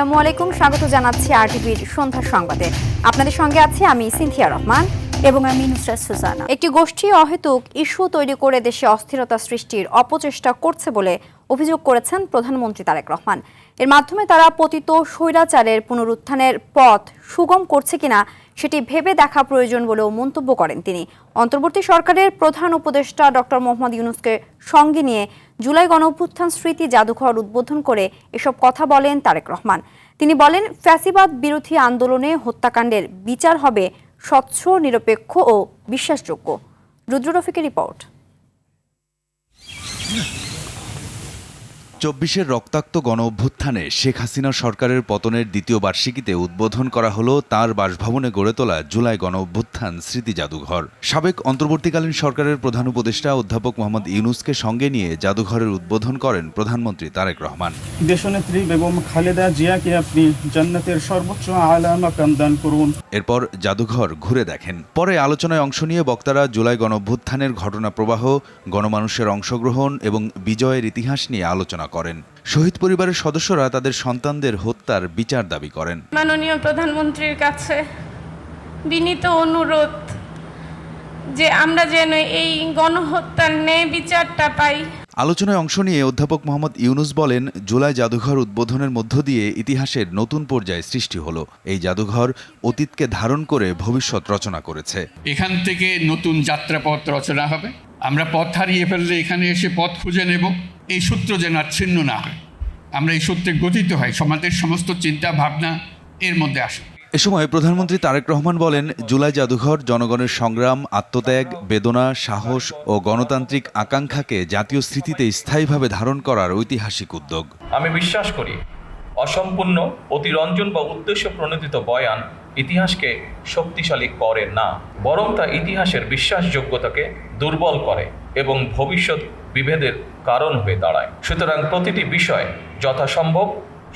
আসসালামু আলাইকুম, স্বাগত জানাচ্ছি আরটিভির সন্ধ্যা সংবাদে। আপনাদের সঙ্গে আছি আমি সিনথিয়া রহমান এবং আমি নুসরাত সুজানা। একটি গোষ্ঠী অহেতুক ইস্যু তৈরি করে দেশে অস্থিরতা সৃষ্টির অপচেষ্টা করছে বলে অভিযোগ করেছেন প্রধানমন্ত্রী তারেক রহমান। এর মাধ্যমে তারা পতিত স্বৈরাচারের পুনরুত্থানের পথ সুগম করছে কিনা সেটি ভেবে দেখা প্রয়োজন বলেও মন্তব্য করেন তিনি। অন্তর্বর্তী সরকারের প্রধান উপদেষ্টা ডক্টর মোহাম্মদ ইউনূসকে সঙ্গে নিয়ে জুলাই গণঅভ্যুত্থান স্মৃতি জাদুঘর উদ্বোধন করে এসব কথা বলেন তারেক রহমান। তিনি বলেন, ফ্যাসিবাদ বিরোধী আন্দোলনে হত্যাকাণ্ডের বিচার হবে স্বচ্ছ, নিরপেক্ষ ও বিশ্বাসযোগ্য। রুদ্র রফিকের রিপোর্ট। ২৪-এর রক্তাক্ত গণঅভ্যুত্থানে শেখ হাসিনা সরকারের পতনের দ্বিতীয় বার্ষিকীতে উদ্বোধন করা হলো তার বাসভবনে গড়ে তোলা জুলাই গণঅভ্যুত্থান স্মৃতি জাদুঘর। সাবেক অন্তর্বর্তীকালীন সরকারের প্রধান উপদেষ্টা অধ্যাপক মোহাম্মদ ইউনূসকে সঙ্গে নিয়ে জাদুঘরের উদ্বোধন করেন প্রধানমন্ত্রী তারেক রহমান। দেশনেত্রী বেগম খালেদা জিয়াকে আপনি জান্নাতের সর্বোচ্চ আলা মাকাম দান করুন। এরপর জাদুঘর ঘুরে দেখেন। পরে আলোচনায় অংশ নিয়ে বক্তারা জুলাই গণঅভ্যুত্থানের ঘটনা প্রবাহ, গণমানুষের অংশগ্রহণ এবং বিজয়ের ইতিহাস নিয়ে আলোচনা করেন। শহীদ পরিবারের সদস্যরা তাদের সন্তানদের হত্যার বিচার দাবি করেন। মাননীয় প্রধানমন্ত্রীর কাছে বিনীত অনুরোধ যে আমরা যেন এই গণহত্যার ন্যায় বিচারটা পাই। আলোচনায় অংশ নিয়ে অধ্যাপক মোহাম্মদ ইউনূস বলেন, জুলাই জাদুঘর উদ্বোধনের মধ্য দিয়ে ইতিহাসের নতুন পর্যায়ে সৃষ্টি হলো। এই জাদুঘর অতীতকে ধারণ করে ভবিষ্যৎ রচনা করেছে। এখান থেকে নতুন যাত্রাপথ রচনা হবে। আমরা পথ হারিয়ে ফেললে এখানে এসে পথ খুঁজে নেব। এই সূত্র যেন ছিন্ন না হয়, আমরা এই সূত্রে গঠিত হয়, সমাজের সমস্ত চিন্তা ভাবনা এর মধ্যে আসে। এ সময় প্রধানমন্ত্রী তারেক রহমান বলেন, জুলাই জাদুঘর জনগণের সংগ্রাম, আত্মত্যাগ, বেদনা, সাহস ও গণতান্ত্রিক আকাঙ্ক্ষাকে জাতীয় স্মৃতিতে স্থায়ীভাবে ধারণ করার ঐতিহাসিক উদ্যোগ। আমি বিশ্বাস করি, অসম্পূর্ণ, অতিরঞ্জন বা উদ্দেশ্য প্রণোদিত বয়ান ইতিহাসকে শক্তিশালী করে না, বরং তা ইতিহাসের বিশ্বাসযোগ্যতাকে দুর্বল করে এবং ভবিষ্যৎ বিভেদের কারণ হয়ে দাঁড়ায়। সুতরাং প্রতিটি বিষয় যথাসম্ভব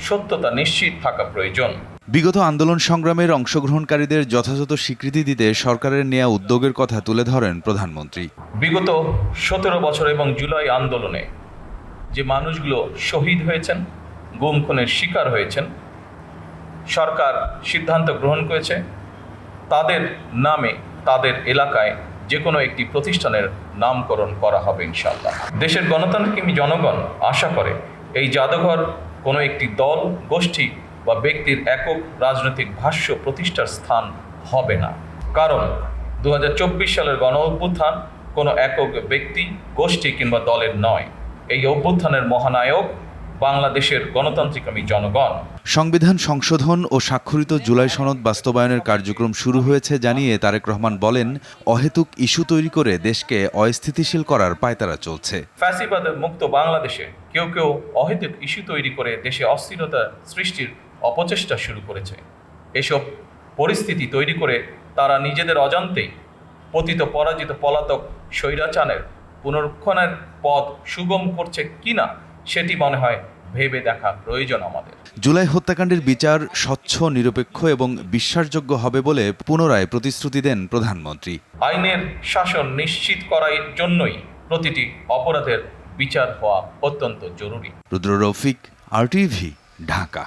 সত্যতা নিশ্চিত থাকা প্রয়োজন। বিগত আন্দোলন সংগ্রামের অংশগ্রহণকারীদের যথাযথ স্বীকৃতি দিতে সরকারের নেয়া উদ্যোগের কথা তুলে ধরেন প্রধানমন্ত্রী। বিগত 17 বছর এবং জুলাই আন্দোলনে যে মানুষগুলো শহীদ হয়েছেন, গুম খুনের শিকার হয়েছেন, সরকার সিদ্ধান্ত গ্রহণ করেছে তাদের নামে তাদের এলাকায় যে কোনো একটি প্রতিষ্ঠানের নামকরণ করা হবে ইনশাআল্লাহ। দেশের গণতান্ত্রিক জনগণ আশা করে এই জাদুঘর কোনো একটি দল, গোষ্ঠী বা ব্যক্তির একক রাজনৈতিক ভাষ্য প্রতিষ্ঠার স্থান হবে না। কারণ 2024 সালের গণ অভ্যুত্থান কোনো একক ব্যক্তি, গোষ্ঠী কিংবা দলের নয়। এই অভ্যুত্থানের মহানায়ক বাংলাদেশের গণতান্ত্রিক জনগণ। সংবিধান সংশোধন ও স্বাক্ষরিত জুলাই সনদ বাস্তবায়নের কার্যক্রম শুরু হয়েছে জানিয়ে তারেক রহমান বলেন, অহেতুক ইস্যু তৈরি করে দেশকে অস্থিতিশীল করার পায়তারা চলছে। ফ্যাসিবাদের মুক্ত বাংলাদেশে কেউ কেউ অহেতুক ইস্যু তৈরি করে দেশে অস্থিরতা সৃষ্টির অপচেষ্টা শুরু করেছে। এসব পরিস্থিতি তৈরি করে তারা নিজেদের অজান্তেই পতিত পরাজিত পলাতক স্বৈরাচারের পুনরুত্থানের পথ সুগম করছে কিনা সেটি মনে হয় ভেবে দেখা প্রয়োজন আমাদের। জুলাই হত্যাকাণ্ডের বিচার স্বচ্ছ, নিরপেক্ষ এবং বিশ্বাসযোগ্য হবে বলে পুনরায় প্রতিশ্রুতি দেন প্রধানমন্ত্রী। আইনের শাসন নিশ্চিত করার জন্যই প্রতিটি অপরাধের বিচার হওয়া অত্যন্ত জরুরি। রুদ্র রফিক, আরটিভি, ঢাকা।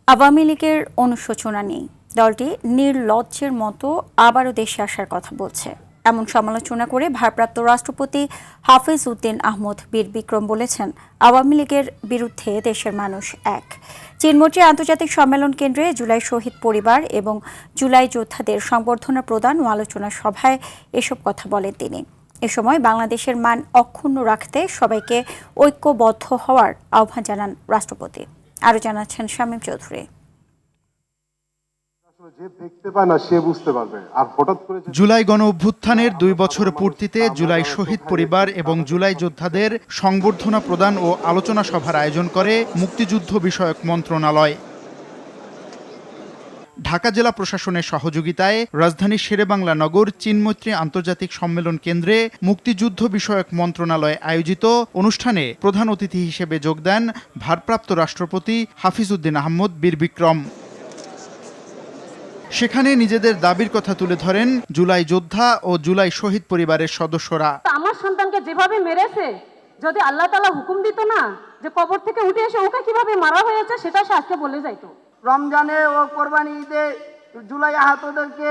আওয়ামী লীগের অনুশোচনা নেই, দলটি নির্লজ্জের মতো আবারও দেশে আসার কথা বলছে। এমন সমালোচনা করে ভারপ্রাপ্ত রাষ্ট্রপতি হাফিজ উদ্দিন আহমদ বীর বিক্রম বলেছেন, আওয়ামী লীগের বিরুদ্ধে দেশের মানুষ এক। চীনমৈত্রী আন্তর্জাতিক সম্মেলন কেন্দ্রে জুলাই শহীদ পরিবার এবং জুলাই যোদ্ধাদের সংবর্ধনা প্রদান ও আলোচনা সভায় এসব কথা বলেন তিনি। এ সময় বাংলাদেশের মান অক্ষুণ্ণ রাখতে সবাইকে ঐক্যবদ্ধ হওয়ার আহ্বান জানান রাষ্ট্রপতি। আরও জানাচ্ছেন শামীম চৌধুরী। জুলাই গণ অভ্যুত্থানের 2 বছর পূর্তিতে জুলাই শহীদ পরিবার এবং জুলাই যোদ্ধাদের সংবর্ধনা প্রদান ও আলোচনা সভার আয়োজন করে মুক্তিযুদ্ধ বিষয়ক মন্ত্রণালয়। ঢাকা জেলা প্রশাসনের সহযোগিতায় রাজধানীর শেরেবাংলা নগর চীনমৈত্রী আন্তর্জাতিক সম্মেলন কেন্দ্রে মুক্তিযুদ্ধ বিষয়ক মন্ত্রণালয় আয়োজিত অনুষ্ঠানে প্রধান অতিথি হিসেবে যোগ দেন ভারপ্রাপ্ত রাষ্ট্রপতি হাফিজ উদ্দিন আহমদ বীর বিক্রম। সেখানে নিজেদের দাবির কথা তুলে ধরেন জুলাই যোদ্ধা ও জুলাই শহীদ পরিবারের সদস্যরা। আমার সন্তানকে যেভাবে মেরেছে, যদি আল্লাহ তাআলা হুকুম দিত না যে কবর থেকে উঠে এসে ওকে কিভাবে মারা হয়েছে সেটা সে আজকে বলে যাইতো। রমজানে ও কোরবানি ঈদে জুলাই আহতদেরকে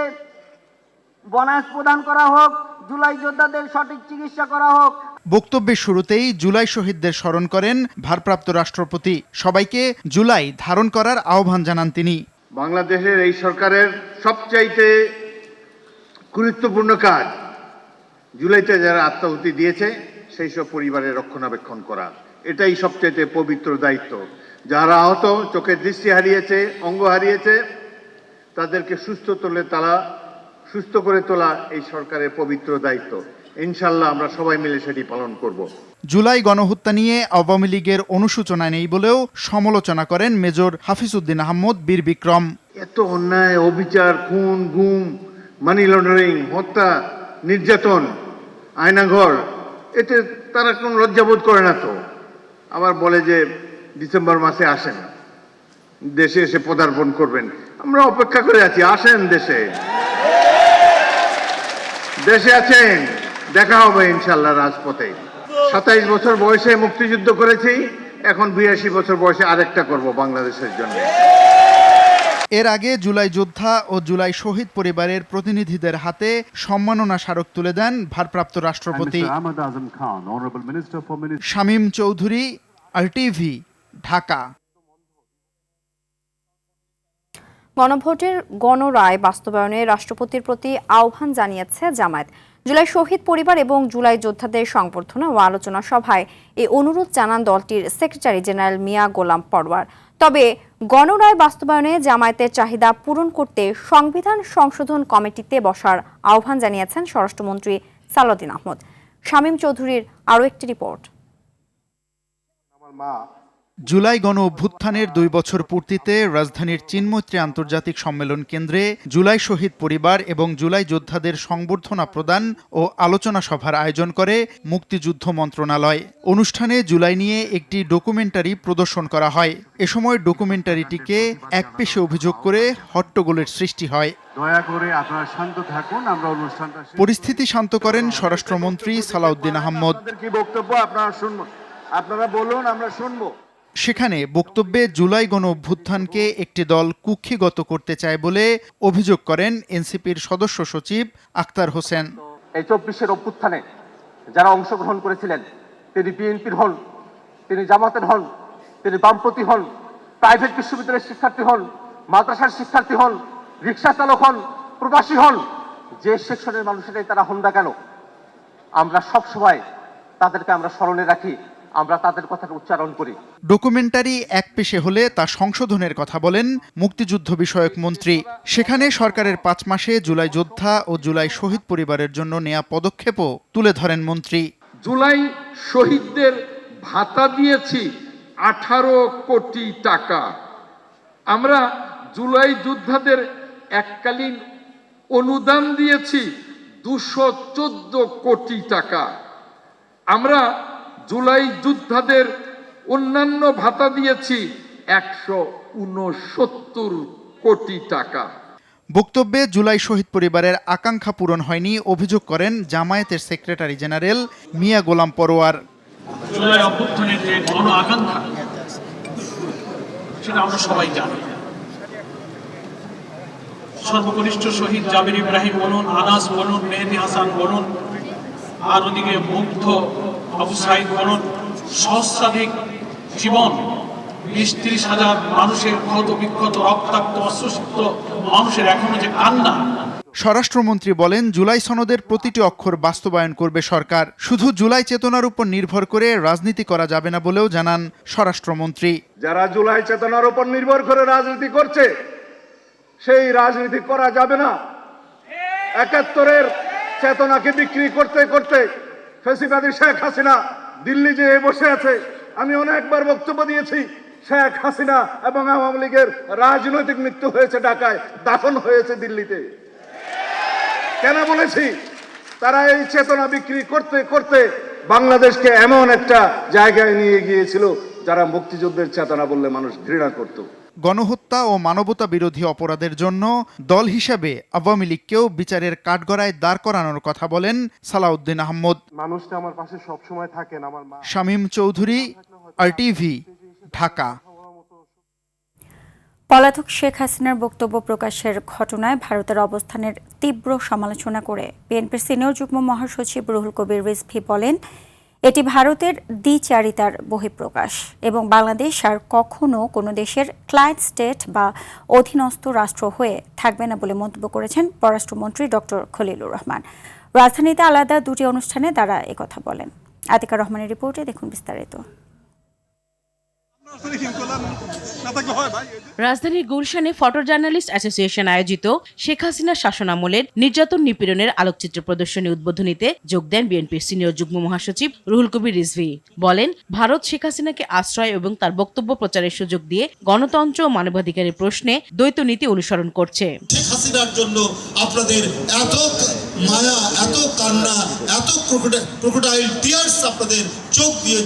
বোনাস প্রদান করা হোক, জুলাই যোদ্ধাদের সঠিক চিকিৎসা করা হোক। বক্তব্যের শুরুতেই জুলাই শহীদদের স্মরণ করেন ভারপ্রাপ্ত রাষ্ট্রপতি। সবাইকে জুলাই ধারণ করার আহ্বান জানান তিনি। বাংলাদেশের এই সরকারের সবচাইতে গুরুত্বপূর্ণ কাজ জুলাইতে যারা আত্মাহুতি দিয়েছে সেই সব পরিবারের রক্ষণাবেক্ষণ করা, এটাই সবচাইতে পবিত্র দায়িত্ব। যারা আহত, চোখের দৃষ্টি হারিয়েছে, অঙ্গ হারিয়েছে, তাদেরকে সুস্থ করে তোলা এই সরকারের পবিত্র দায়িত্ব। ইনশাল্লাহ আমরা সবাই মিলে সেটি পালন করব। জুলাই গণহত্যা নিয়ে আওয়ামী লীগের অনুশোচনা নেই বলেও সমালোচনা করেন মেজর হাফিজউদ্দিন আহমদ বীর বিক্রম। এত অন্যায়, অবিচার, খুন, গুম, মানি লন্ডারিং, হত্যা, নির্যাতন, আয়নাঘর, এতে তারা কোনো লজ্জাবোধ করে না তো। আবার বলে যে ডিসেম্বর মাসে আসেন, দেশে এসে পদার্পণ করবেন। আমরা অপেক্ষা করে আছি, আসেন দেশে আছেন, দেখা হবে ইনশাল্লাহ রাজপথে। 27 বছর বয়সে মুক্তিযুদ্ধ করেছি, এখন 82 বছর বয়সে আরেকটা করব বাংলাদেশের জন্য। এর আগে জুলাই যোদ্ধা ও জুলাই শহীদ পরিবারের প্রতিনিধিদের হাতে সম্মাননা স্মারক তুলে দেন ভারপ্রাপ্ত রাষ্ট্রপতি। শামীম চৌধুরী, RTV, ঢাকা। গণভোটের গণরায় বাস্তবায়নে রাষ্ট্রপতির প্রতি আহ্বান জানিয়েছে জামায়াত। জুলাই শহীদ পরিবার এবং জুলাই যোদ্ধাদের সংবর্ধনা ও আলোচনা সভায় এই অনুরোধ জানান দলটির সেক্রেটারি জেনারেল মিয়া গোলাম পরওয়ার। তবে গণরায় বাস্তবায়নে জামায়াতের চাহিদা পূরণ করতে সংবিধান সংশোধন কমিটিতে বসার আহ্বান জানিয়েছেন স্বরাষ্ট্রমন্ত্রী সালাউদ্দিন আহমদ। শামীম চৌধুরীর আরও একটি রিপোর্ট। জুলাই গণ অভ্যুত্থানের 2 বছর পূর্তিতে রাজধানীর চিন্মৈত্রী আন্তর্জাতিক সম্মেলন কেন্দ্রে জুলাই শহীদ পরিবার এবং জুলাই যোদ্ধাদের সংবর্ধনা প্রদান ও আলোচনা সভার আয়োজন করে মুক্তিযুদ্ধ মন্ত্রণালয়। অনুষ্ঠানে জুলাই নিয়ে একটি ডকুমেন্টারি প্রদর্শন করা হয়। এ সময় ডকুমেন্টারিটিকে একপেশে অভিযোগ করে হট্টগোলের সৃষ্টি হয়। দয়া করে আপনারা শান্ত থাকুন, আমরা অনুষ্ঠানটা পরিস্থিতি শান্ত করেন স্বরাষ্ট্রমন্ত্রী সালাউদ্দিন আহমদ। কি বক্তব্য আপনারা বলুন, আমরা শুনবো। সেখানে বক্তব্যে জুলাই গণ অভ্যুত্থানকে একটি দল কুক্ষিগত করতে চায় বলে অভিযোগ করেন এনসিপির সদস্য সচিব আক্তার হোসেন। এই 24-এর অভ্যুত্থানে যারা অংশগ্রহণ করেছিলেন, তিনি বিএনপির হন, তিনি জামাতের হন, তিনি বামপন্থী হন, প্রাইভেট বিশ্ববিদ্যালয়ের শিক্ষার্থী হন, মাদ্রাসার শিক্ষার্থী হন, রিক্সা চালক হন, প্রবাসী হন, যে সেকশনের মানুষেরাই তারা হন না কেন, আমরা সব সময় তাদেরকে আমরা স্মরণে রাখি, আমরা তাদের কথাটা উচ্চারণ করি। ডকুমেন্টারি একপেশে হলে তা সংশোধনের কথা বলেন মুক্তিযুদ্ধ বিষয়ক মন্ত্রী। সেখানে সরকারের 5 মাসে জুলাই যোদ্ধা ও জুলাই শহীদ পরিবারের জন্য নেয়া পদক্ষেপও তুলে ধরেন মন্ত্রী। জুলাই শহীদদের ভাতা দিয়েছি 18 কোটি টাকা। আমরা জুলাই যোদ্ধাদের এককালীন অনুদান দিয়েছি 214 কোটি টাকা। আমরা জুলাই যোদ্ধাদের অন্যান্য ভাতা দিয়েছি 169 কোটি টাকা। বক্তব্যে জুলাই শহীদ পরিবারের আকাঙ্ক্ষা পূরণ হয়নি অভিযোগ করেন জামায়াতের সেক্রেটারি জেনারেল মিয়া গোলাম পরওয়ার। জুলাই অভ্যুত্থানের যে গণ আকাঙ্ক্ষা সেটা আমরা সবাই জানি। সর্বকনিষ্ঠ শহীদ জাবির ইব্রাহিম বলুন, আনাস বলুন, মেহেদী হাসান বলুন, আর ওদিকে মুগ্ধ আবু সাইদ বলুন, সহস্রাধিক জীবন, 20-30 হাজার মানুষের ক্ষত বিক্ষত, রক্তাক্ত, অশ্বসিক্ত মানুষের এখনো যে কান্না। স্বরাষ্ট্রমন্ত্রী বলেন, জুলাই সনদের প্রতিটি অক্ষর বাস্তবায়ন করবে সরকার। শুধু জুলাই চেতনার উপর নির্ভর করে রাজনীতি করা যাবে না বলেও জানান স্বরাষ্ট্রমন্ত্রী। যারা জুলাই চেতনার উপর নির্ভর করে রাজনীতি করছে, সেই রাজনীতি করা যাবে না। 71-এর চেতনাকে বিক্রি করতে করতে ফ্যাসিবাদী শেখ হাসিনা দিল্লি যেয়ে বসে আছে। আমি অনেকবার বক্তব্য দিয়েছি, শেখ হাসিনা এবং আওয়ামী লীগের রাজনৈতিক মৃত্যু হয়েছে ঢাকায়, দাফন হয়েছে দিল্লিতে। কেন বলেছি? তারা এই চেতনা বিক্রি করতে করতে বাংলাদেশকে এমন একটা জায়গায় নিয়ে গিয়েছিল যারা মুক্তিযুদ্ধের চেতনা বললে মানুষ ঘৃণা করত। গণহত্যা ও মানবতা বিরোধী অপরাধের জন্য দল হিসেবে আওয়ামী লীগকেও বিচারের কাঠগড়ায় দাঁড় করানোর কথা বলেন সালাউদ্দিন আহমদ। মানুষটা আমার পাশে সবসময় থাকেন, আমার মা। শামীম চৌধুরী, RTV, ঢাকা। পলাতক শেখ হাসিনার বক্তব্য প্রকাশের ঘটনায় ভারতের অবস্থানের তীব্র সমালোচনা করে বিএনপির সিনিয়র যুগ্ম মহাসচিব রুহুল কবির রিজভী বলেন, এটি ভারতের দ্বিচারিতার বহিঃপ্রকাশ এবং বাংলাদেশ আর কখনো কোনো দেশের ক্লায়েন্ট স্টেট বা অধীনস্থ রাষ্ট্র হয়ে থাকবে না বলে মন্তব্য করেছেন পররাষ্ট্রমন্ত্রী ডক্টর খলিলুর রহমান। রাজধানীতে আলাদা দুটি অনুষ্ঠানে তারা একথা বলেন। আতিকা রহমানের রিপোর্টে দেখুন বিস্তারিত। রাজধানীর গুলশানে ফটো জার্নালিস্ট অ্যাসোসিয়েশন আয়োজিত শেখ হাসিনার শাসনামলের নির্যাতন নিপীড়নের আলোকচিত্র প্রদর্শনী উদ্বোধনীতে যোগ দেন বিএনপির সিনিয়র যুগ্ম মহাসচিব রুহুল কবির রিজভী। বলেন, ভারত শেখ হাসিনাকে আশ্রয় এবং তার বক্তব্য প্রচারের সুযোগ দিয়ে গণতন্ত্র ও মানবাধিকারের প্রশ্নে দ্বৈত নীতি অনুসরণ করছে। শেখ হাসিনার জন্য আপনাদের এত মায়া, এত কান্না, এত ক্রোকোডাইল টিয়ার্স আপনাদের চোখ দিয়ে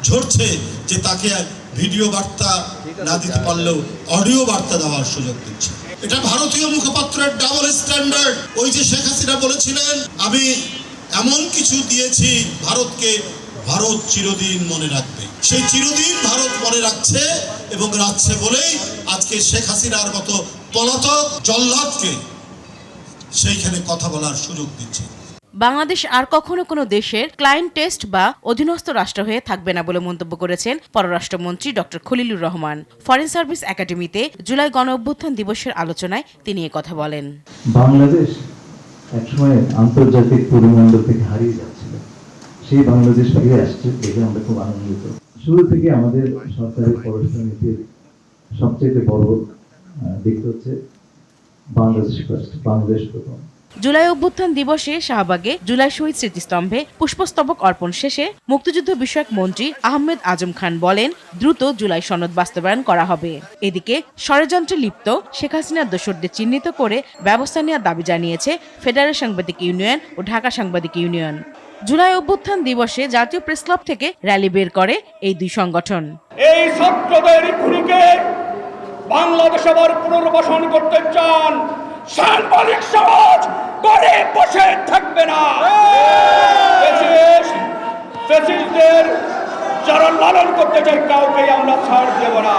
ঝরছে যে তাকে ভিডিও বার্তা না দিতে পারলেও অডিও বার্তা দেওয়ার সুযোগ দিচ্ছে। এটা ভারতীয় মুখপাত্রের ডাবল স্ট্যান্ডার্ড। ওই যে শেখ হাসিনা বলেছিলেন, আমি এমন কিছু দিয়েছি ভারতকে, ভারত চিরদিন মনে রাখবে। সেই চিরদিন ভারত মনে রাখছে এবং রাখছে বলেই আজকে শেখ হাসিনার মতো পলাতক জল্লাদকে সেইখানে কথা বলার সুযোগ দিচ্ছে। বাংলাদেশ আর কখনো কোনো দেশের ক্লায়েন্ট টেস্ট বা অধীনস্থ রাষ্ট্র হয়ে থাকবে না বলে মন্তব্য করেছেন পররাষ্ট্রমন্ত্রী doctor Khalilur Rahman. Foreign service একাডেমিতে জুলাই গণ অভ্যুত্থান দিবসের আলোচনায় তিনি একথা বলেন। বাংলাদেশ একসময় আন্তর্জাতিক পরিমণ্ডল থেকে হারিয়ে যাচ্ছিল, সেই বাংলাদেশ ফিরে আসছে দেখে আমরা খুব আনন্দিত। শুরু থেকে আমাদের সরকারের পররাষ্ট্রনীতির সবচেয়ে বড় দিক হচ্ছে বাংলাদেশ ফার্স্ট, বাংলাদেশ প্রথম। জুলাই অভ্যুত্থান দিবসে শাহবাগে জুলাই শহীদ স্মৃতিস্তম্ভে পুষ্পস্তবক অর্পণ শেষে মুক্তিযুদ্ধ বিষয়ক মন্ত্রী আহমেদ আজম খান বলেন, দ্রুত জুলাই সনদ বাস্তবায়ন করা হবে। এদিকে ষড়যন্ত্রে লিপ্ত শেখ হাসিনার দোসরদের চিহ্নিত করে ব্যবস্থা নেওয়ার দাবি জানিয়েছে ফেডারেল সাংবাদিক ইউনিয়ন ও ঢাকা সাংবাদিক ইউনিয়ন। জুলাই অভ্যুত্থান দিবসে জাতীয় প্রেস ক্লাব থেকে র্যালি বের করে এই দুই সংগঠন। এই ছাত্রদের খুনিকে বাংলাদেশ আবার পুনর্বাসন করতে চান, সাংবাদিক সমাজ করে বসে থাকবে না। ফ্যাসিস্টদের যারা লালন করতে চায় কাউকে আমরা ছাড় দেব না।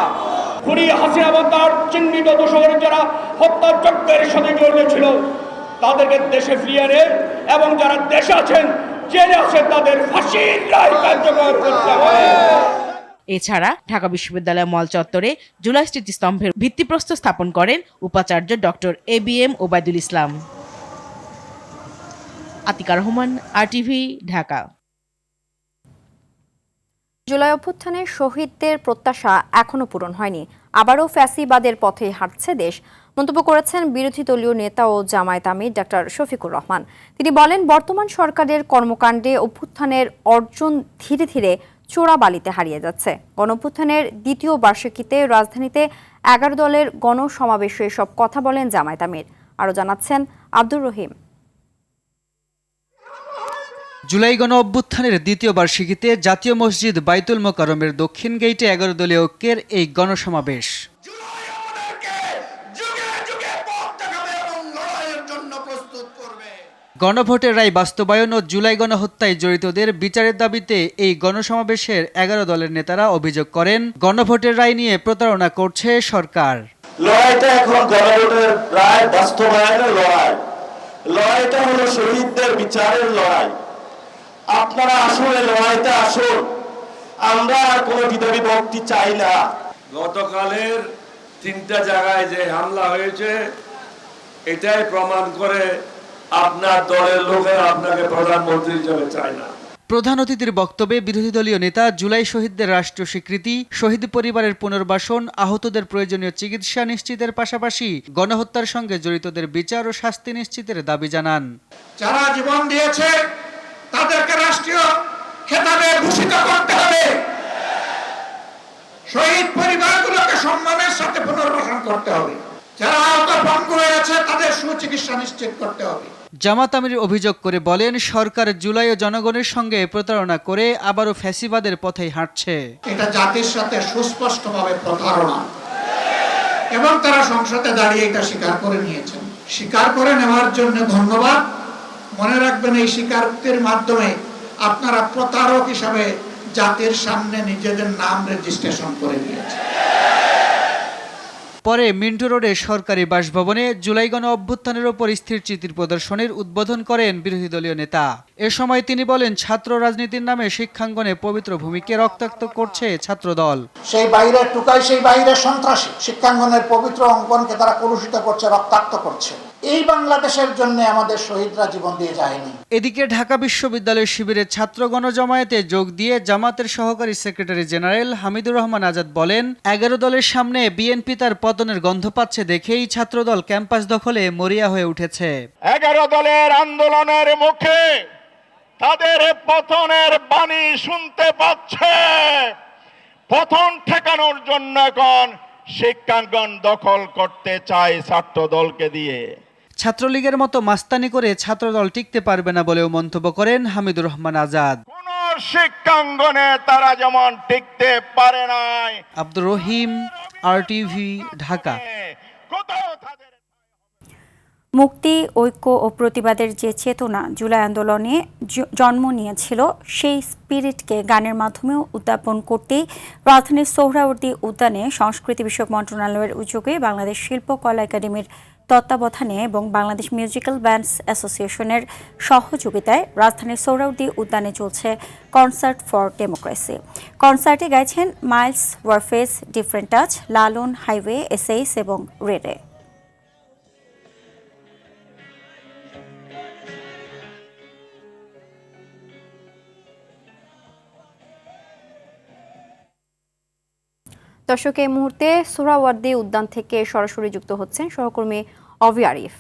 খুনি হাসিনা এবং তার চিহ্নিত দোষর যারা হত্যাযজ্ঞের সাথে জড়িত ছিল তাদেরকে দেশে ফিরিয়ে এনে এবং যারা দেশে আছেন, জেলে আছেন, তাদের ফাঁসির রায় কার্যকর করতে হবে। এছাড়া ঢাকা বিশ্ববিদ্যালয় মল চত্বরে জুলাই স্মৃতিস্তম্ভের ভিত্তিপ্রস্তর স্থাপন করেন উপাচার্য ডক্টর ABM ওবায়দুল ইসলাম। আতিকা রহমান, RTV, ঢাকা। জুলাই অভ্যুত্থানে শহীদদের প্রত্যাশা এখনো পূরণ হয়নি, আবারও ফ্যাসিবাদের পথে হাঁটছে দেশ, মন্তব্য করেছেন বিরোধী দলীয় নেতা ও জামায়াত আমির ডক্টর শফিকুর রহমান। তিনি বলেন, বর্তমান সরকারের কর্মকাণ্ডে অভ্যুত্থানের অর্জন ধীরে ধীরে চোরাবালিতে হারিয়ে যাচ্ছে। গণঅভ্যুত্থানের দ্বিতীয় বার্ষিকীতে রাজধানীতে 11 দলের গণসমাবেশে এসব কথা বলেন জামায়াত আমির। আরও জানাচ্ছেন আব্দুর রহিম। জুলাই গণ অভ্যুত্থানের দ্বিতীয় বার্ষিকীতে জাতীয় মসজিদ বাইতুল মোকাররমের দক্ষিণ গেইটে 11 দলীয় ঐক্যের এই গণসমাবেশ। গণভোটের রায় বাস্তবায়ন ও জুলাই গণহত্যায় জড়িতদের বিচারের দাবিতে এই গণসমাবেশের 11 দলের নেতারা অভিযোগ করেন, গণভোটের রায় নিয়ে প্রতারণা করছে সরকার। লড়াইটা এখন গণভোটের রায় বাস্তবায়নের লড়াই, লড়াইটা হলো শহীদদের বিচারের লড়াই। আপনারা আসলে লড়াইতে আসুন, আমরা আর কোনো বিধি চাই না। গতকালের 3টা জায়গায় যে হামলা হয়েছে এটাই প্রমাণ করে আপনার দলের লোকেরা আপনাকে প্রধানমন্ত্রী হিসেবে চায় না। প্রধান অতিথির বক্তব্যে বিরোধী দলীয় নেতা জুলাই শহীদদের রাষ্ট্রীয় স্বীকৃতি, শহীদ পরিবারের পুনর্বাসন, আহতদের প্রয়োজনীয় চিকিৎসা নিশ্চিতের পাশাপাশি গণহত্যার সঙ্গে জড়িতদের বিচার ও শাস্তি নিশ্চিতের দাবি জানান। যারা জীবন দিয়েছে তাদেরকে রাষ্ট্রীয় খেতাবে ভূষিত করতে হবে, শহীদ পরিবারগুলোকে সম্মানের সাথে পুনর্বাসন করতে হবে, যারা আহত পঙ্গু হয়েছে তাদের সুচিকিৎসা নিশ্চিত করতে হবে। জামাত আমির অভিযোগ করে বলেন, সরকার জুলাই ও জনগণের সঙ্গে প্রতারণা করে আবারও ফ্যাসিবাদের পথেই হাঁটছে। এটা জাতির সাথে সুস্পষ্টভাবে প্রতারণা। এবং তারা সংসদে দাঁড়িয়ে এটা স্বীকার করে নিয়েছেন। স্বীকার করে নেওয়ার জন্য ধন্যবাদ। মনে রাখবেন, এই স্বীকারোক্তির মাধ্যমে আপনারা প্রতারক হিসাবে জাতির সামনে নিজেদের নাম রেজিস্ট্রেশন করে নিয়েছেন। পরে মিন্টু রোডে সরকারি বাসভবনে জুলাই গণ অভ্যুত্থানের ওপর স্থির চিত্র প্রদর্শনীর উদ্বোধন করেন বিরোধী দলীয় নেতা। এ সময় তিনি বলেন, ছাত্র রাজনীতির নামে শিক্ষাঙ্গনে পবিত্র ভূমিকে রক্তাক্ত করছে ছাত্রদল। সেই বাইরের টুকাই, সেই বাইরের সন্ত্রাসী শিক্ষাঙ্গনের পবিত্র অঙ্কনকে তারা কলুষিত করছে, রক্তাক্ত করছে। এই বাংলাদেশের জন্য আমাদের শহীদরা জীবন দিয়ে যায়নি। এদিকে ঢাকা বিশ্ববিদ্যালয় শিবিরের ছাত্র গণজমায়েতে যোগ দিয়ে জামাতের সহকারী সেক্রেটারি জেনারেল হামিদুর রহমান আজাদ বলেন, 11 দলের সামনে বিএনপি তার পতনের গন্ধ পাচ্ছে দেখেই ছাত্রদল ক্যাম্পাস দখলে মরিয়া হয়ে উঠেছে। 11 দলের আন্দোলনের মুখে তাদের পতনের বাণী শুনতে পাচ্ছে। পতন ঠেকানোর জন্য এখন শিক্ষাঙ্গন দখল করতে চায় ছাত্রদলকে দিয়ে। ছাত্রলীগের মতো মাস্তানি করে ছাত্রদল টিকতে পারবে না বলেও মন্তব্য করেন হামিদুর রহমান আজাদ। কোন শিক্ষাঙ্গনে তারা যেমন টিকতে পারে নাই। আব্দুর রহিম, RTV, ঢাকা। মুক্তি, ঐক্য ও প্রতিবাদের যে চেতনা জুলাই আন্দোলনে জন্ম নিয়েছিল, সেই স্পিরিটকে গানের মাধ্যমেও উদ্যাপন করতেই রাজধানীর সোহরাওয়ার্দী উদ্যানে সংস্কৃতি বিষয়ক মন্ত্রণালয়ের উদ্যোগে বাংলাদেশ শিল্পকলা একাডেমির তত্ত্বাবধানে এবং বাংলাদেশ মিউজিক্যাল ব্যান্ডস অ্যাসোসিয়েশনের সহযোগিতায় রাজধানীর সোহরাওয়ার্দী উদ্যানে চলছে কনসার্ট ফর ডেমোক্রেসি। কনসার্টে গাইছেন মাইলস, ওয়ারফেজ, ডিফারেন্ট টাচ, লালন, হাইওয়ে, এসএইস এবং রেরে। দর্শক, এই মুহূর্তে সোহরাওয়ার্দী উদ্যান থেকে সরাসরি যুক্ত হচ্ছেন সহকর্মী অভি আরিফ।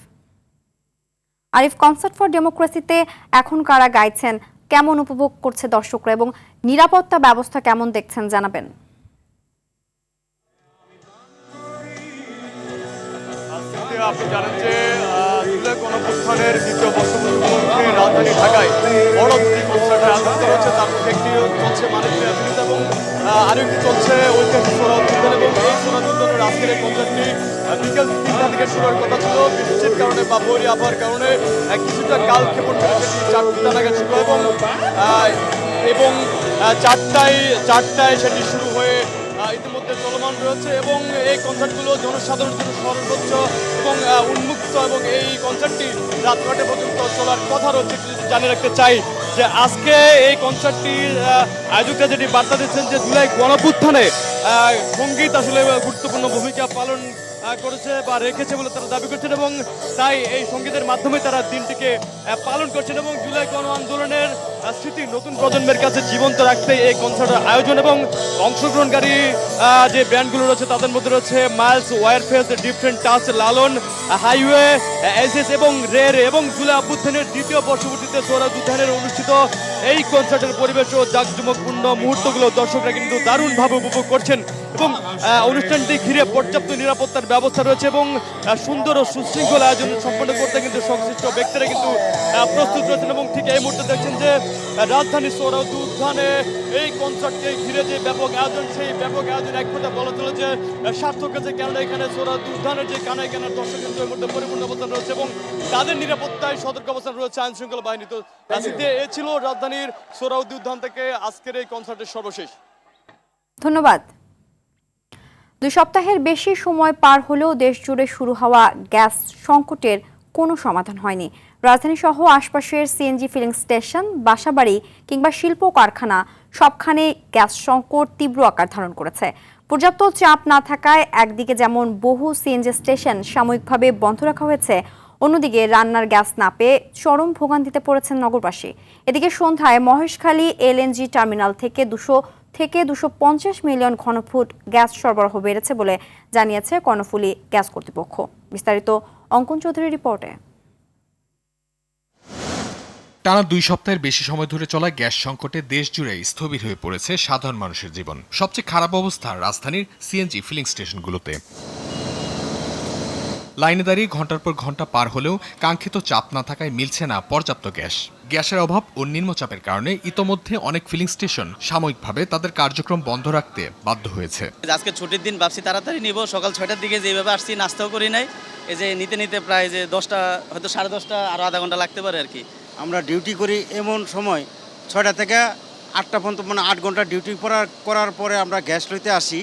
আরিফ, কনসার্ট ফর ডেমোক্রেসিতে এখন কারা গাইছেন, কেমন উপভোগ করছে দর্শকরা এবং নিরাপত্তা ব্যবস্থা কেমন দেখছেন জানাবেন। আপনি জানেন যে জুলাই গণঅভ্যুত্থানের দ্বিতীয় বর্ষপূর্তি উপলক্ষে রাজধানী ঢাকায় বড় দুটি কনসার্টের আয়োজন করা হচ্ছে। তার মধ্যে একটি চলছে মানিকপুর অ্যাভিনিউতে এবং আরেকটি চলছে ঐতিহাসিক সোহরাওয়ার্দী উদ্যান। এবং এই সোহরাওয়ার্দী উদ্যানের আজকের এই কনসার্টটি বিকেল 3টা থেকে শুরু হওয়ার কথা ছিল। বৃষ্টির কারণে বা বৈরী আবহাওয়ার কারণে কিছুটা কাল ক্ষেপণ করে সেটি 4টা নাগাদ শুরু এবং 4টায় সেটি শুরু হয়ে ইতিমধ্যে চলমান রয়েছে। এবং এই কনসার্টগুলো জনসাধারণের জন্য সর্বোচ্চ এবং উন্মুক্ত এবং এই কনসার্টটি রাত 9টা পর্যন্ত চলার কথা রয়েছে। জানিয়ে রাখতে চাই যে আজকে এই কনসার্টটির আয়োজকরা যেটি বার্তা দিচ্ছেন যে জুলাই গণঅভ্যুত্থানে সঙ্গীত আসলে গুরুত্বপূর্ণ ভূমিকা পালন করেছে বা রেখেছে বলে তারা দাবি করছেন এবং তাই এই সঙ্গীতের মাধ্যমে তারা দিনটিকে পালন করছেন এবং জুলাই গণ আন্দোলনের স্মৃতি নতুন প্রজন্মের কাছে জীবন্ত রাখতে এই কনসার্টের আয়োজন। এবং অংশগ্রহণকারী যে ব্যান্ডগুলো রয়েছে তাদের মধ্যে রয়েছে মাইলস, ওয়ারফেজ, ডিফারেন্ট টাচ, লালন, হাইওয়ে, এসএস এবং রের। এবং জুলাই অভ্যুত্থানের দ্বিতীয় বর্ষপূর্তিতে সোহরাওয়ার্দী উদ্যানের অনুষ্ঠিত এই কনসার্টের পরিবেশ ও জাঁকজমকপূর্ণ মুহূর্তগুলো দর্শকরা কিন্তু দারুণভাবে উপভোগ করছেন এবং অনুষ্ঠানটি ঘিরে পর্যাপ্ত নিরাপত্তার ব্যবস্থা রয়েছে এবং সুন্দর ও সুশৃঙ্খল আয়োজন সম্পন্ন করতে কিন্তু সংশ্লিষ্ট ব্যক্তিরা কিন্তু প্রস্তুত রয়েছেন। এবং ঠিক এই মুহূর্তে দেখছেন যে রাজধানীর সোহরাওয়ার্দী উদ্যানে এই কনসার্টকে ঘিরে যে ব্যাপক আয়োজন, সেই ব্যাপক আয়োজন এক কথা বলা চলে যে সার্থক হয়েছে। কেননা এখানে সোহরাওয়ার্দী উদ্যানের যে কানায় কানার দর্শক কিন্তু এই মুহূর্তে পরিপূর্ণ অবস্থান রয়েছে এবং তাদের নিরাপত্তায় সতর্ক অবস্থান রয়েছে আইন শৃঙ্খলা বাহিনী। তো এ ছিল রাজধানীর সোহরাওয়ার্দী উদ্যান থেকে আজকের এই কনসার্টের সর্বশেষ। ধন্যবাদ। 2 সপ্তাহের বেশি সময় পার হলেও দেশ জুড়ে শুরু হওয়া গ্যাস সংকটের কোনো সমাধান হয়নি। রাজধানী সহ আশপাশের সিএনজি ফিলিং স্টেশন, বাসাবাড়ি কিংবা শিল্প কারখানা সবখানে গ্যাস সংকট তীব্র আকার ধারণ করেছে। পর্যাপ্ত চাপ না থাকায় একদিকে যেমন বহু সিএনজি স্টেশন সাময়িকভাবে বন্ধ রাখা হয়েছে, অন্যদিকে রান্নার গ্যাস না পেয়ে চরম ভোগান্তিতে পড়েছেন নগরবাসী। এদিকে সন্ধ্যায় মহেশখালী এলএনজি টার্মিনাল থেকে 200 থেকে 250 মিলিয়ন ঘনফুট গ্যাস সরবরাহ বেড়েছে বলে জানিয়েছে কর্ণফুলী গ্যাস কর্তৃপক্ষ। বিস্তারিত অঙ্কন চৌধুরীর রিপোর্টে। টানা 2 সপ্তাহের বেশি সময় ধরে চলা গ্যাস সংকটে দেশ জুড়ে স্থবির হয়ে পড়েছে সাধারণ মানুষের জীবন। সবচেয়ে খারাপ অবস্থা রাজধানীর সিএনজি ফিলিং স্টেশনগুলোতে। লাইনে দাঁড়িয়ে ঘন্টার পর ঘন্টা পার হলেও কাঙ্ক্ষিত চাপ না থাকায় মিলছে না পর্যাপ্ত গ্যাস। গ্যাসের অভাব ও নিম্নচাপের কারণে ইতোমধ্যে অনেক ফিলিং স্টেশন সাময়িকভাবে তাদের কার্যক্রম বন্ধ রাখতে বাধ্য হয়েছে। আজকে ছুটির দিন ভাবছি তাড়াতাড়ি নিব, সকাল 6টার দিকে যেভাবে আসছি নাস্তাও করি নাই, এই যে নিতে নিতে প্রায় যে 10টা হয়তো 10:30 আরও আধা ঘন্টা লাগতে পারে আর কি। আমরা ডিউটি করি এমন সময় 6টা থেকে 8টা পর্যন্ত, মানে 8 ঘন্টা ডিউটি করার পরে আমরা গ্যাস লইতে আসি,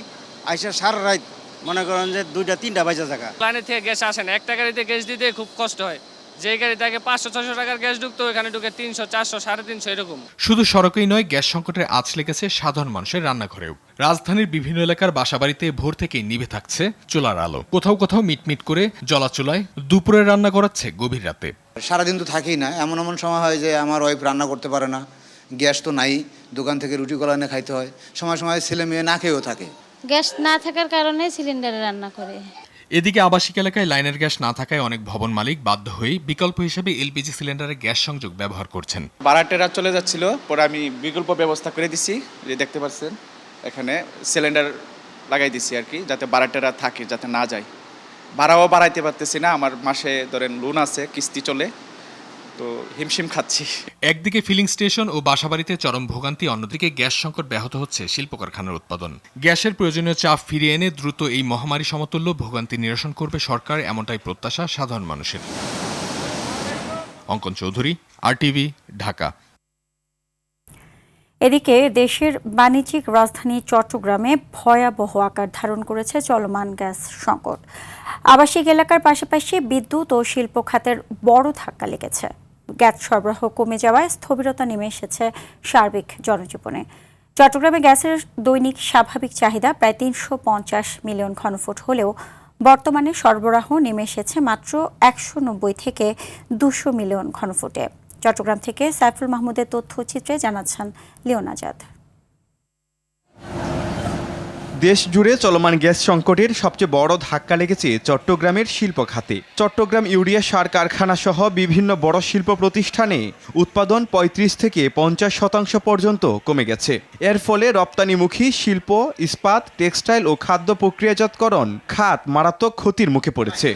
আইসা সারা রাত মনে করেন যে 2টা-3টা বাজে জায়গা। লাইনে থেকে গ্যাস আসে না, একটা গাড়িতে গ্যাস দিতে খুব কষ্ট হয়। যে গাড়িতে আগে 500-600 টাকার গ্যাস ঢুকতো এখানে ঢুকে 300, 400, 350 এরকম। শুধু সড়কেই নয়, গ্যাস সংকটের আঁচ লেগেছে সাধারণ মানুষের রান্নাঘরেও। রাজধানীর বিভিন্ন এলাকার বাসাবাড়িতে ভোর থেকেই নিভে থাকছে চুলার আলো। কোথাও কোথাও মিটমিট করে জ্বলা চুলায় দুপুরে রান্না করাচ্ছে গভীর রাতে। সারাদিন তো থাকেই না, এমন সময় হয় যে আমার ওয়াইফ রান্না করতে পারে না, গ্যাস তো নাই, দোকান থেকে রুটি কলা এনে খাইতে হয়, সময় সময় ছেলে মেয়ে না খেয়েও থাকে। গ্যাস না থাকার কারণে সিলিন্ডারে রান্না করে। এদিকে আবাসিক এলাকায় লাইনের গ্যাস না থাকায় অনেক ভবন মালিক বাধ্য হয়ে বিকল্প হিসেবে এলপিজি সিলিন্ডারে গ্যাস সংযোগ ব্যবহার করছেন। ভাড়াটেরা চলে যাচ্ছিল, পরে আমি বিকল্প ব্যবস্থা করে দিছি, যে দেখতে পাচ্ছেন এখানে সিলিন্ডার লাগাই দিছি আর কি, যাতে ভাড়াটেরা থাকে, যাতে না যায়। ভাড়াও বাড়াইতে পারতেছি না, আমার মাসে ধরেন লোন আছে, কিস্তি চলে, তো হিমশিম খাচ্ছি। একদিকে ফিলিং স্টেশন ও বাসাবাড়িতে চরম ভোগান্তি, অন্যদিকে গ্যাস সংকট ব্যাহত হচ্ছে শিল্প কারখানার উৎপাদন। গ্যাসের প্রয়োজনীয় চাপ ফিরিয়ে এনে দ্রুত এই মহামারী সমতুল্য ভোগান্তি নিরসন করবে সরকার, এমনটাই প্রত্যাশা সাধারণ মানুষের। অঙ্কন চৌধুরী, RTV, ঢাকা। এদিকে দেশের বাণিজ্যিক রাজধানী চট্টগ্রামে ভয়াবহ আকার ধারণ করেছে চলমান গ্যাস সংকট। আবাসিক এলাকার পাশাপাশি বিদ্যুৎ ও শিল্প খাতের বড় ধাক্কা লেগেছে। গ্যাস সরবরাহ কমে যাওয়ায় স্থবিরতা নেমে এসেছে সার্বিক জনজীবনে। চট্টগ্রামে গ্যাসের দৈনিক স্বাভাবিক চাহিদা প্রায় 350 মিলিয়ন ঘনফুট হলেও বর্তমানে সরবরাহ নেমে এসেছে মাত্র 190 থেকে 200 মিলিয়ন ঘনফুটে। চট্টগ্রাম থেকে সাইফুল মাহমুদের তথ্যচিত্রে জানাচ্ছেন লিওন আজাদ। দেশ জুড়ে চলমান গ্যাস সংকটের সবচেয়ে বড় ধাক্কা লেগেছে চট্টগ্রামের শিল্প খাতে। চট্টগ্রাম ইউরিয়া সার কারখানা সহ বিভিন্ন বড় শিল্প প্রতিষ্ঠানে উৎপাদন 35 থেকে 50% পর্যন্ত কমে গেছে। এর ফলে রপ্তানিমুখী শিল্প, ইস্পাত, টেক্সটাইল ও খাদ্য প্রক্রিয়াজাতকরণ খাত মারাত্মক ক্ষতির মুখে পড়েছে।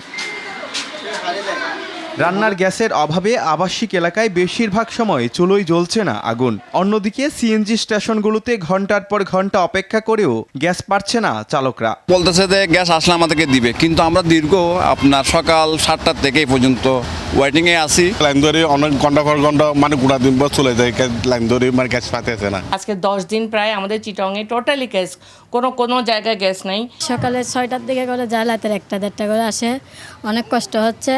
রান্নার গ্যাসের অভাবে আবাসিক এলাকায় বেশিরভাগ সময় চুলোয় জ্বলছে না আগুন। অন্যদিকে সিএনজি স্টেশনগুলোতে ঘন্টার পর ঘন্টা অপেক্ষা করেও গ্যাস পাচ্ছে না চালকরা। বলতেছে যে গ্যাস আসলে আমাদেরকে দিবে, কিন্তু আমরা দীর্ঘ আপনার সকাল 7টা থেকে এই পর্যন্ত ওয়েটিং এ আছি। লাইন ধরে অনেক ঘন্টা পর ঘন্টা, মানে গোটা দিন পর চলে যায়, লাইন ধরে মানে গ্যাস পাইতেছে না। আজকে 10 দিন প্রায় আমাদের চিটংয়ে টোটালি গ্যাস, কোনো জায়গায় গ্যাস নাই। সকালে 6টার দিকে করে যায়, রাতের 1টা-1:30 করে আসে। অনেক কষ্ট হচ্ছে,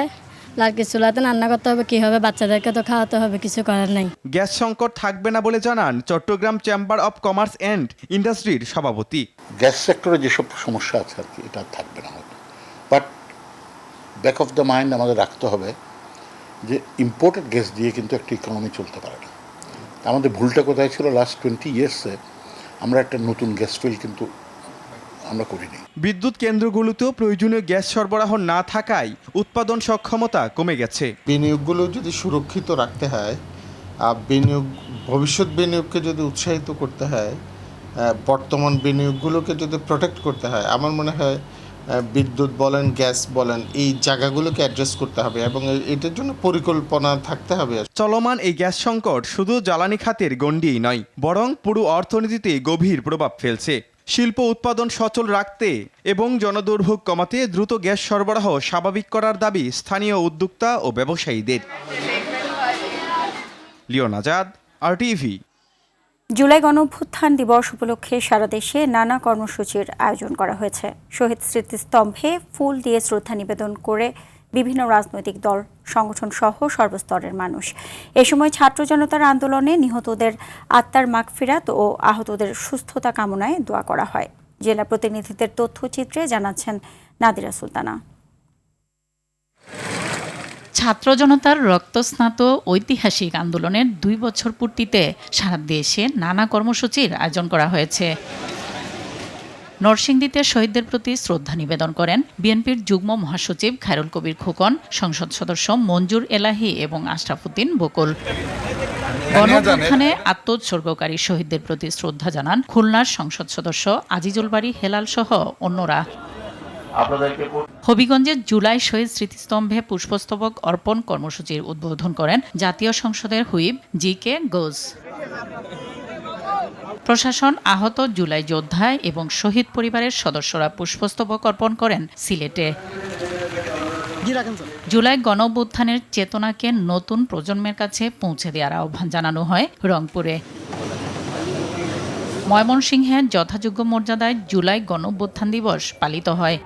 লাড়কি চুলাতে রান্না করতে হবে, কি হবে, বাচ্চাদেরকে তো খাওয়াতে হবে, কিছু করার নাই। গ্যাস সংকট থাকবে না বলে জানান Chattogram chamber of commerce and ইন্ডাস্ট্রির সভাপতি। গ্যাস সেক্টরে যেসব সমস্যা আছে আর কি, এটা থাকবে না হয়তো, but back of the mind আমাদের রাখতে হবে যে ইম্পোর্টেড গ্যাস দিয়ে কিন্তু একটা ইকোনমি চলতে পারে না। আমাদের ভুলটা কোথায় ছিল, লাস্ট 20 ইয়ার্সে আমরা একটা নতুন গ্যাস ফিল্ড কিন্তু আমরা করিনি। বিদ্যুৎ কেন্দ্রগুলোতেও প্রয়োজনীয় গ্যাস সরবরাহ না থাকায় উৎপাদন সক্ষমতা কমে গেছে। বিনিয়োগগুলো যদি সুরক্ষিত রাখতে হয়, ভবিষ্যৎ বিনিয়োগকে যদি উৎসাহিত করতে হয়, বর্তমান বিনিয়োগগুলোকে যদি প্রোটেক্ট করতে হয়, আমার মনে হয় বিদ্যুৎ বলেন, গ্যাস বলেন, এই জায়গাগুলোকে অ্যাড্রেস করতে হবে এবং এটার জন্য পরিকল্পনা থাকতে হবে। চলমান এই গ্যাস সংকট শুধু জ্বালানি খাতের গণ্ডিই নয়, বরং পুরো অর্থনীতিতে গভীর প্রভাব ফেলছে। শিল্প উৎপাদন সচল রাখতে এবং জনদুর্ভোগ কমাতে দ্রুত গ্যাস সরবরাহ স্বাভাবিক করার দাবি স্থানীয় উদ্যোক্তা ও ব্যবসায়ীদের। Leone Azad, RTV। জুলাই গণঅভ্যুত্থান দিবস উপলক্ষে সারা দেশে নানা কর্মসূচির আয়োজন করা হয়েছে। শহীদ স্মৃতিস্তম্ভে ফুল দিয়ে শ্রদ্ধা নিবেদন করে বিভিন্ন রাজনৈতিক দল, সংগঠন সহ সর্বস্তরের মানুষ। এ সময় ছাত্র জনতার আন্দোলনে নিহতদের আত্মার মাগফিরাত ও আহতদের সুস্থতা কামনায় দোয়া করা হয়। জেলা প্রতিনিধিদের তথ্যচিত্রে জানাচ্ছেন নাদিরা সুলতানা। ছাত্র জনতার রক্তস্নাত ঐতিহাসিক আন্দোলনের 2 বছর পূর্তিতে সারা দেশে নানা কর্মসূচির আয়োজন করা হয়েছে। নরসিংদীতে শহীদদের প্রতি শ্রদ্ধা নিবেদন করেন বিএনপির যুগ্ম মহাসচিব খায়রুল কবির খোকন, সংসদ সদস্য মঞ্জুর এলাহি এবং আশরাফ উদ্দিন বকুল। গণঅভ্যুত্থানে আত্মোৎসর্গকারী শহীদদের প্রতি শ্রদ্ধা জানান খুলনার সংসদ সদস্য আজিজুল বারী হেলাল সহ অন্যরা। হবিগঞ্জের জুলাই শহীদ স্মৃতিস্তম্ভে পুষ্পস্তবক অর্পণ কর্মসূচির উদ্বোধন করেন জাতীয় সংসদের হুইপ জি.কে. ঘোষ। প্রশাসন আহত জুলাই যোদ্ধা এবং শহীদ পরিবারের সদস্যরা পুষ্পস্তবক অর্পণ করেন সিলেটে। জুলাই গণঅভ্যুত্থানের চেতনাকে নতুন প্রজন্মের কাছে পৌঁছে দেওয়ার আহ্বান জানানো হয় রংপুরে। ময়মনসিংহে যথাযোগ্য মর্যাদায় জুলাই গণঅভ্যুত্থান দিবস পালিত হয়।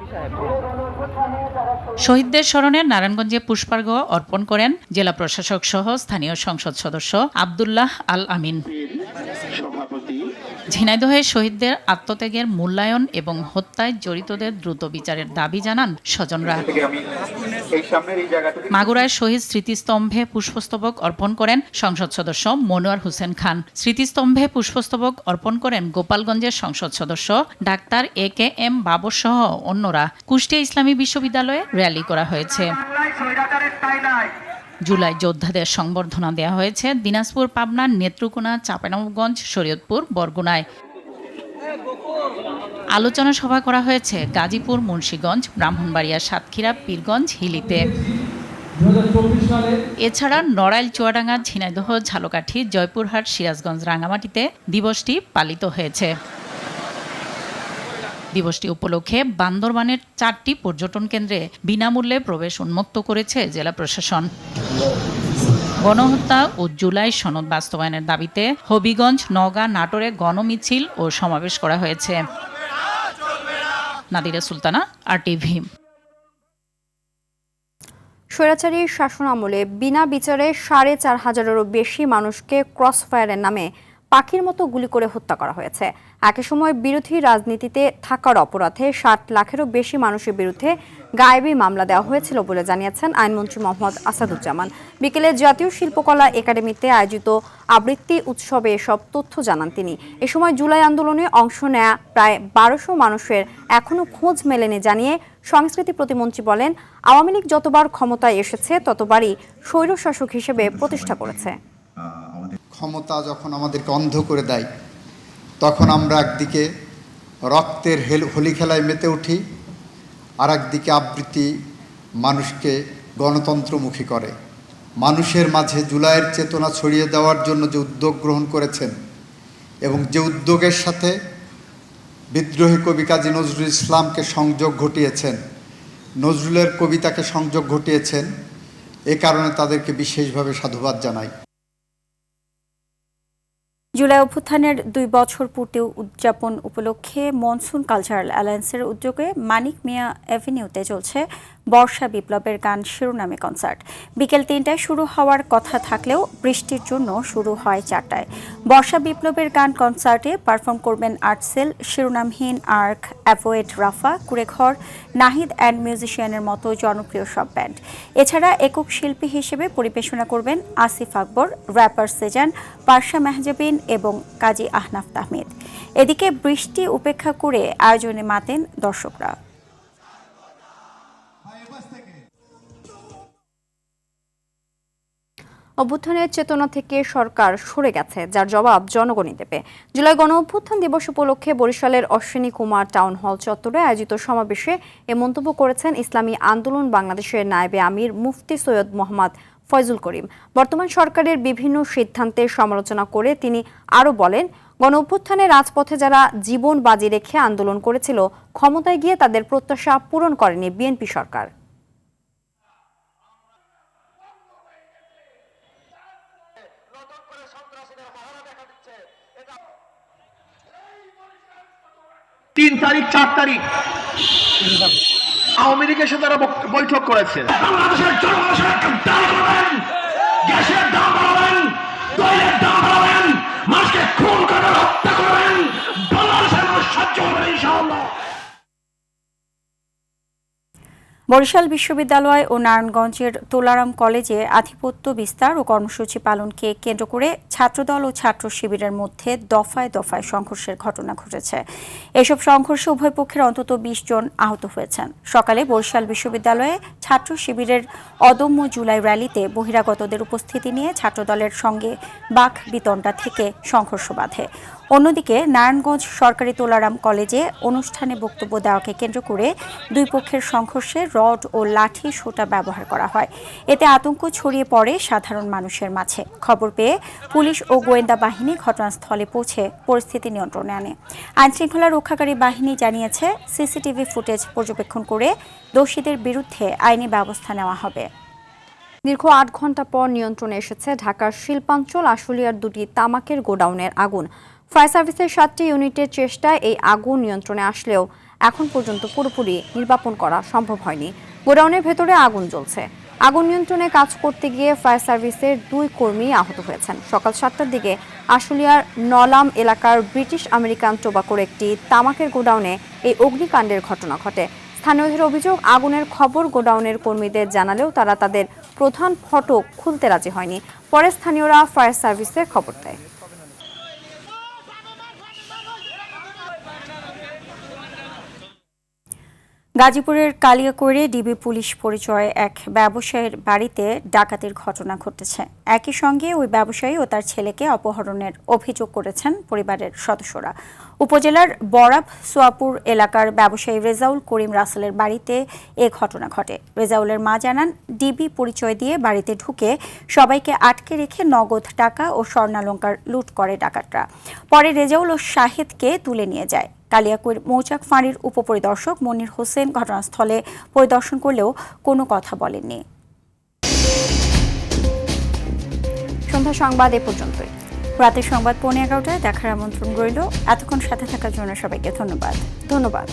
শহীদদের স্মরণে নারায়ণগঞ্জে পুষ্পার্ঘ অর্পণ করেন জেলা প্রশাসক সহ স্থানীয় সংসদ সদস্য আব্দুল্লাহ আল আমিন। ঝিনাইদহে শহীদদের আত্মত্যাগের মূল্যায়ন এবং হত্যায় জড়িতদের দ্রুত বিচারের দাবি জানান স্বজনরা। মাগুরায় শহীদ স্মৃতিস্তম্ভে পুষ্পস্তবক অর্পণ করেন সংসদ সদস্য মনোয়ার হোসেন খান। স্মৃতিস্তম্ভে পুষ্পস্তবক অর্পণ করেন গোপালগঞ্জের সংসদ সদস্য ডাক্তার এ.কে.এম. বাবর সহ অন্যরা। কুষ্টিয়া ইসলামী বিশ্ববিদ্যালয়ে র্যালি করা হয়েছে। জুলাই যোদ্ধাদের সংবর্ধনা দেওয়া হয়েছে দিনাজপুর, পাবনা, নেত্রকোনা, চাঁপাইনবাবগঞ্জ, শরীয়তপুর, বরগুনায়। আলোচনা সভা করা হয়েছে গাজীপুর, মুন্সিগঞ্জ, ব্রাহ্মণবাড়িয়া, সাতক্ষীরা, পীরগঞ্জ, হিলিতে। এছাড়া নড়াইল, চুয়াডাঙ্গা, ঝিনাইদহ, ঝালকাঠি, জয়পুরহাট, সিরাজগঞ্জ, রাঙামাটিতে দিবসটি পালিত হয়েছে। দিবসটি উপলক্ষে বান্দরবানের 4টি পর্যটন কেন্দ্রে বিনামূল্যে প্রবেশ উন্মুক্ত করেছে জেলা প্রশাসন। গণহত্যা ও জুলাই সনদ বাস্তবায়নের দাবিতে হবিগঞ্জ, নওগাঁ, নাটোরে গণমিছিল ও সমাবেশ করা হয়েছে। নাদিরা সুলতানা, RTV। স্বৈরাচারী শাসন আমলে বিনা বিচারে 4,500-এরও বেশি মানুষকে ক্রসফায়ারের নামে পাখির মতো গুলি করে হত্যা করা হয়েছে। একই সময় বিরোধী রাজনীতিতে থাকার অপরাধে 60 লাখেরও বেশি মানুষের বিরুদ্ধে গায়েবী মামলা দেওয়া হয়েছিল বলে জানিয়েছেন আইনমন্ত্রী মোহাম্মদ আসাদুজ্জামান। বিকেলে জাতীয় শিল্পকলা একাডেমিতে আয়োজিত আবৃত্তি উৎসবে এসব তথ্য জানান তিনি। এ সময় জুলাই আন্দোলনে অংশ নেয়া প্রায় 1200 মানুষের এখনও খোঁজ মেলেনি জানিয়ে সংস্কৃতি প্রতিমন্ত্রী বলেন, আওয়ামী লীগ যতবার ক্ষমতায় এসেছে ততবারই স্বৈরশাসক হিসেবে প্রতিষ্ঠা করেছে। ক্ষমতা যখন আমাদেরকে অন্ধ করে দেয় তখন আমরা একদিকে রক্তের হোলি খেলায় মেতে উঠি, আর একদিকে আবৃত্তি মানুষকে গণতন্ত্রমুখী করে। মানুষের মাঝে জুলাইয়ের চেতনা ছড়িয়ে দেওয়ার জন্য যে উদ্যোগ গ্রহণ করেছেন এবং যে উদ্যোগের সাথে বিদ্রোহী কবি কাজী নজরুল ইসলামকে সংযোগ ঘটিয়েছেন, নজরুলের কবিতাকে সংযোগ ঘটিয়েছেন, এ কারণে তাদেরকে বিশেষভাবে সাধুবাদ জানাই। জুলাই অভ্যুত্থানের 2 বছর পূর্তি উদযাপন উপলক্ষে মনসুন কালচারাল অ্যালায়েন্সের উদ্যোগে মানিক মিয়া অ্যাভিনিউতে চলছে বর্ষা বিপ্লবের গান শিরোনামে কনসার্ট। বিকেল 3টায় শুরু হওয়ার কথা থাকলেও বৃষ্টির জন্য শুরু হয় 4টায়। বর্ষা বিপ্লবের গান কনসার্টে পারফর্ম করবেন আর্টসেল, শিরোনামহীন, আর্ক, অ্যাভয়েড, রাফা, কুড়েঘর, নাহিদ অ্যান্ড মিউজিশিয়ানের মতো জনপ্রিয় সব ব্যান্ড। এছাড়া একক শিল্পী হিসেবে পরিবেশনা করবেন আসিফ আকবর, র্যাপার সেজান, পারশা মেহজাবিন এবং কাজী আহনাফ তাহমিদ। এদিকে বৃষ্টি উপেক্ষা করে আয়োজনে মাতেন দর্শকরা। অভ্যুত্থানের চেতনা থেকে সরকার সরে গেছে, যার জবাব জনগণই দেবে। জুলাই গণ অভ্যুত্থান দিবস উপলক্ষে বরিশালের অশ্বিনী কুমার টাউন হল চত্বরে আয়োজিত সমাবেশে এ মন্তব্য করেছেন ইসলামী আন্দোলন বাংলাদেশের নায়েবে আমির মুফতি সৈয়দ মোহাম্মদ ফয়জুল করিম। বর্তমান সরকারের বিভিন্ন সিদ্ধান্তের সমালোচনা করে তিনি আরও বলেন, গণ অভ্যুত্থানে রাজপথে যারা জীবন বাজি রেখে আন্দোলন করেছিল, ক্ষমতায় গিয়ে তাদের প্রত্যাশা পূরণ করেনি বিএনপি সরকার। তিন তারিখ 4 তারিখ আওয়ামী লীগের সাথে তারা বৈঠক করেছে। বাংলাদেশের জনগণের দাম বাড়াবেন, গ্যাসের দাম বাড়াবেন, তৈলের দাম বাড়াবেন, মানুষকে খুন করে হত্যা করবেন, বাংলাদেশের মানুষ সহ্য করবে ইনশাআল্লাহ। বরিশাল বিশ্ববিদ্যালয় ও নারায়ণগঞ্জের তোলারাম কলেজে আধিপত্য বিস্তার ও কর্মসূচি পালনকে কেন্দ্র করে ছাত্রদল ও ছাত্র শিবিরের মধ্যে দফায় দফায় সংঘর্ষের ঘটনা ঘটেছে। এসব সংঘর্ষে উভয় পক্ষের অন্তত 20 জন আহত হয়েছেন। সকালে বরিশাল বিশ্ববিদ্যালয়ে ছাত্র শিবিরের অদম্য জুলাই র্যালিতে বহিরাগতদের উপস্থিতি নিয়ে ছাত্রদলের সঙ্গে বাক বিতণ্ডা থেকে সংঘর্ষ বাধে। অন্যদিকে নারায়ণগঞ্জ সরকারি তোলারাম কলেজে অনুষ্ঠানে বক্তব্য দেওয়াকে কেন্দ্র করে দুই পক্ষের সংঘর্ষে রড ও লাঠি সোঁটা ব্যবহার করা হয়। এতে আতঙ্ক ছড়িয়ে পড়ে সাধারণ মানুষের মাঝে। খবর পেয়ে পুলিশ ও গোয়েন্দা বাহিনী ঘটনাস্থলে পৌঁছে পরিস্থিতি নিয়ন্ত্রণে আনে। আইনশৃঙ্খলা রক্ষাকারী বাহিনী জানিয়েছে, সিসিটিভি ফুটেজ পর্যবেক্ষণ করে দোষীদের বিরুদ্ধে আইনি ব্যবস্থা নেওয়া হবে। দীর্ঘ ৮ ঘন্টা পর নিয়ন্ত্রণে এসেছে ঢাকার শিল্পাঞ্চল আশুলিয়ার দুটি তামাকের গোডাউনের আগুন। ফায়ার সার্ভিসের 7টি ইউনিটের চেষ্টায় এই আগুন নিয়ন্ত্রণে আসলেও এখন পর্যন্ত পুরোপুরি নির্বাপন করা সম্ভব হয়নি। গোডাউনের ভেতরে আগুন জ্বলছে। আগুন নিয়ন্ত্রণে কাজ করতে গিয়ে ফায়ার সার্ভিসের 2 কর্মী আহত হয়েছেন। সকাল 7টার দিকে আশুলিয়ার নলাম এলাকার ব্রিটিশ আমেরিকান টোবাকোর একটি তামাকের গোডাউনে এই অগ্নিকাণ্ডের ঘটনা ঘটে। স্থানীয়দের অভিযোগ, আগুনের খবর গোডাউনের কর্মীদের জানালেও তারা তাদের প্রধান ফটক খুলতে রাজি হয়নি। পরে স্থানীয়রা ফায়ার সার্ভিসে খবর দেয়। গাজীপুরের কালিয়াকৈরে ডিবি পুলিশ পরিচয়ে এক ব্যবসায়ীর বাড়িতে ডাকাতির ঘটনা ঘটেছে। একই সঙ্গে ওই ব্যবসায়ী ও তার ছেলেকে অপহরণের অভিযোগ করেছেন পরিবারের সদস্যরা। উপজেলার বরাব সোয়াপুর এলাকার ব্যবসায়ী রেজাউল করিম রাসেলের বাড়িতে এ ঘটনা ঘটে। রেজাউলের মা জানান, ডিবি পরিচয় দিয়ে বাড়িতে ঢুকে সবাইকে আটকে রেখে নগদ টাকা ও স্বর্ণালংকার লুট করে ডাকাতরা। পরে রেজাউল ও শাহেদকে তুলে নিয়ে যায়। কালিয়াকৈর মৌচাক ফাঁড়ির উপপরিদর্শক মনির হোসেন ঘটনাস্থলে পরিদর্শন করলেও কোনো কথা বলেননি। সন্ধ্যা সংবাদ এ পর্যন্তই। রাতের সংবাদ 11:15টায় দেখার আমন্ত্রণ রইল। এতক্ষণ সাথে থাকার জন্য সবাইকে ধন্যবাদ।